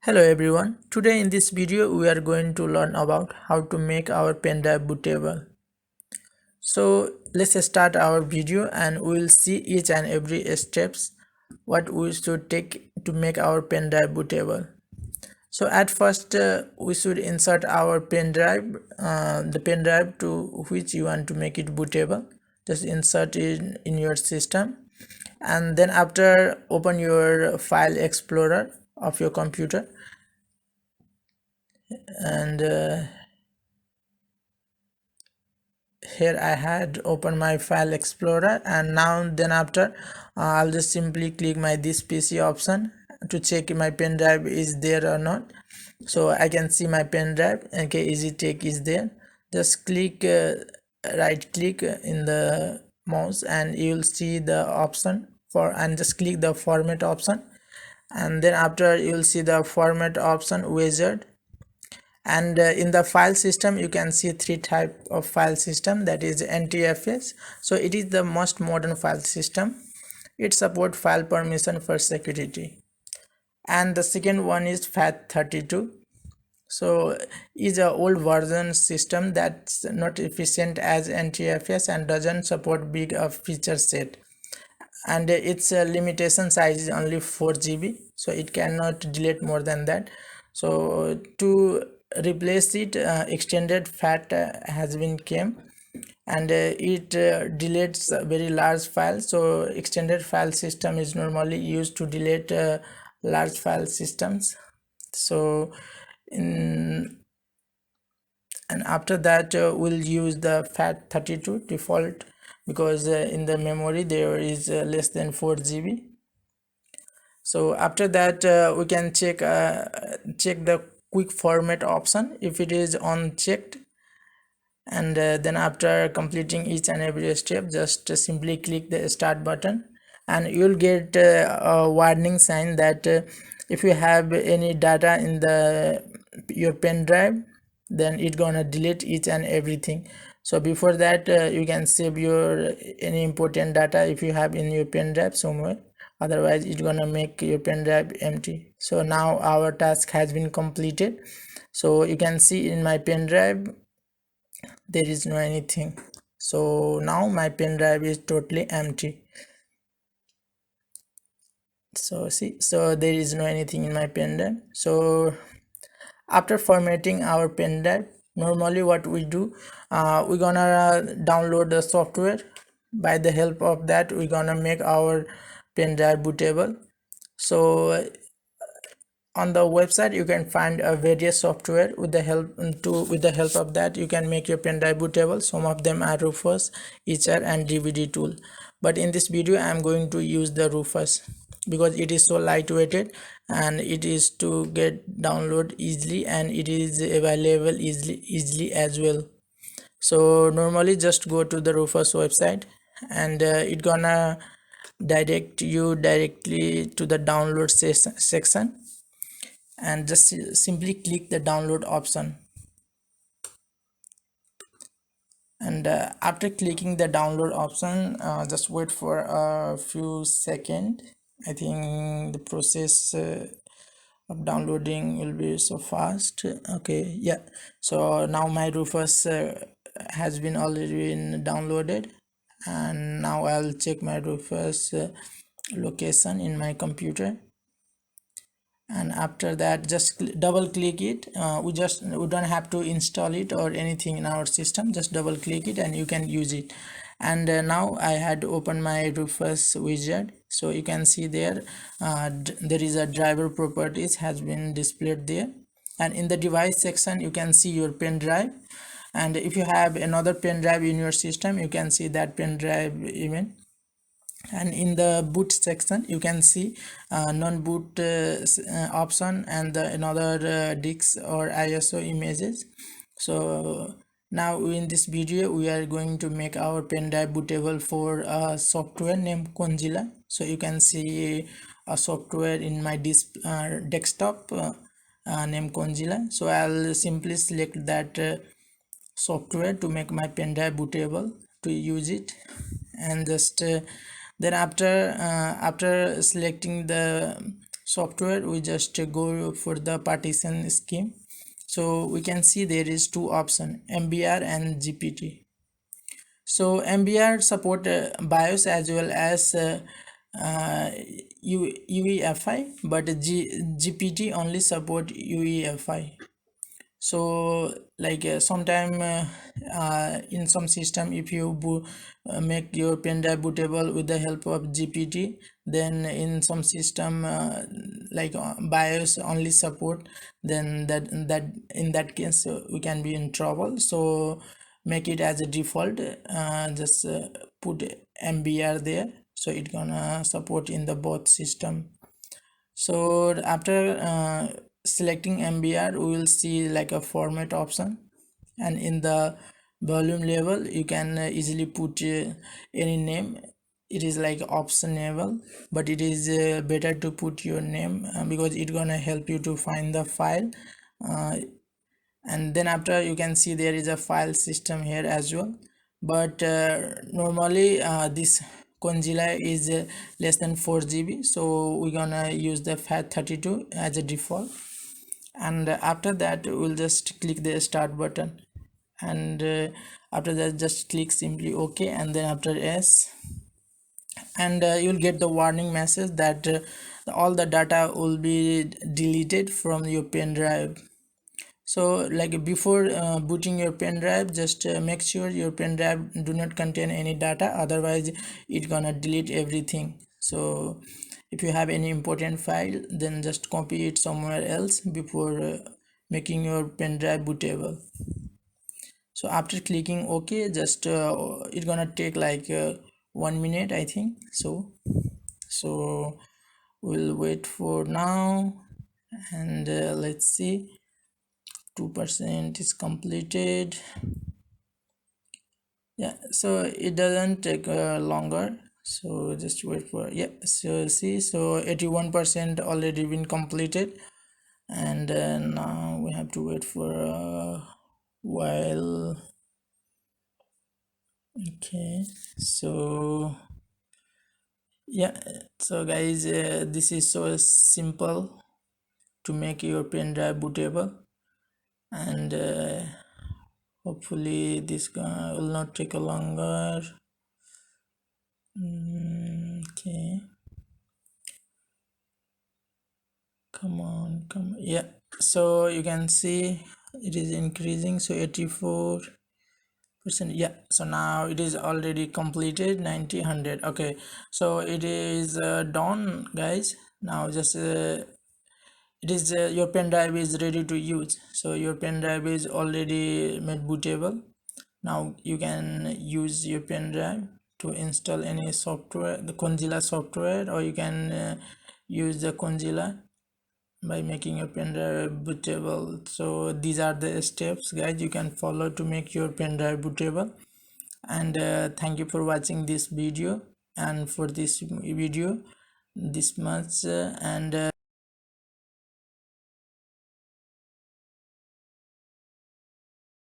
Hello everyone. Today in this video we are going to learn about how to make our pendrive bootable. So let's start our video and we will see each and every steps what we should take to make our pendrive bootable. So at first we should insert our pendrive, the pendrive to which you want to make it bootable. Just insert it in your system and then after open your file explorer of your computer and here I had opened my file explorer and now then after I'll just simply click my this PC option to check if my pen drive is there or not. So I can see my pen drive. Okay, easy take is there. Just click right click in the mouse and you'll see the option for, and just click the format option, and then after you'll see the format option wizard. And in the file system you can see three type of file system, that is NTFS. So it is the most modern file system. It support file permission for security. And the second one is FAT32. So is a old version system that's not efficient as NTFS and doesn't support big of feature set, and its limitation size is only 4 GB, so it cannot delete more than that. So to replace it, extended fat has been came, and it deletes a very large file. So extended file system is normally used to delete large file systems. So in and after that we'll use the FAT32 default, because in the memory there is less than 4 GB. So after that we can check the quick format option if it is unchecked, and then after completing each and every step just simply click the start button, and you'll get a warning sign that if you have any data in the your pen drive, then it gonna delete each and everything. So before that you can save your any important data if you have in your pen drive somewhere, otherwise it's gonna make your pen drive empty. So now our task has been completed. So you can see in my pen drive there is no anything. So now my pen drive is totally empty. So see, so there is no anything in my pen drive. So after formatting our pen drive, normally what we do, we're gonna download the software. By the help of that we're gonna make our pen drive bootable. So on the website you can find a various software. With the help of that you can make your pen drive bootable. Some of them are Rufus, HR and DVD tool, but in this video I am going to use the Rufus because it is so lightweighted and it is to get download easily, and it is available easily as well. So normally just go to the Rufus website, and it gonna direct you directly to the download section, and just simply click the download option. And after clicking the download option, just wait for a few seconds. I think the process of downloading will be so fast. Okay, yeah, so now my Rufus has been already been downloaded, and now I'll check my Rufus location in my computer. And after that just double click it. We don't have to install it or anything in our system, just double click it and you can use it. And now I had opened my Rufus widget, so you can see there there is a driver properties has been displayed there, and in the device section you can see your pen drive, and if you have another pen drive in your system you can see that pen drive even. And in the boot section you can see non-boot option and another disk or ISO images. So now in this video we are going to make our pen drive bootable for a software named Conjila. So you can see a software in my desktop named Conjila. So I'll simply select that software to make my pen drive bootable to use it. And just then after selecting the software, we just go for the partition scheme. So we can see there is two options, mbr and gpt. So mbr support bios as well as uh, uefi, but gpt only support uefi. So like sometime in some system, if you make your pen drive bootable with the help of gpt, then in some system like bios only support, then that in that case we can be in trouble. So make it as a default, just put mbr there, so it gonna support in the both system. So after selecting mbr, we will see like a format option, and in the volume level you can easily put any name. It is like optionable, but it is better to put your name because it gonna help you to find the file. uh, and then after, you can see there is a file system here as well. But normally this congealer is less than 4 GB, so we're gonna use the FAT32 as a default. And after that, we'll just click the start button, and after that just click simply ok, and then after yes, and you'll get the warning message that all the data will be deleted from your pen drive. So like before booting your pen drive, just make sure your pen drive do not contain any data, otherwise it gonna delete everything. So if you have any important file, then just copy it somewhere else before making your pen drive bootable. So after clicking ok, just it's gonna take like 1 minute, I think so. So we'll wait for now, and let's see, 2% is completed. Yeah, so it doesn't take longer, so just wait for, yeah, so see, so 81% already been completed. And now we have to wait for a while. Okay, so yeah, so guys, this is so simple to make your pen drive bootable, and hopefully this will not take a longer. Okay, come on, come on. Yeah, so you can see it is increasing, so 84%. Yeah, so now it is already completed, 90, 100. Okay, so it is done, guys. Now just it is your pen drive is ready to use. So your pen drive is already made bootable. Now you can use your pen drive to install any software, the congealer software, or you can use the congealer by making your pen drive bootable. So these are the steps, guys, you can follow to make your pen drive bootable. And thank you for watching this video, and for this video this much, and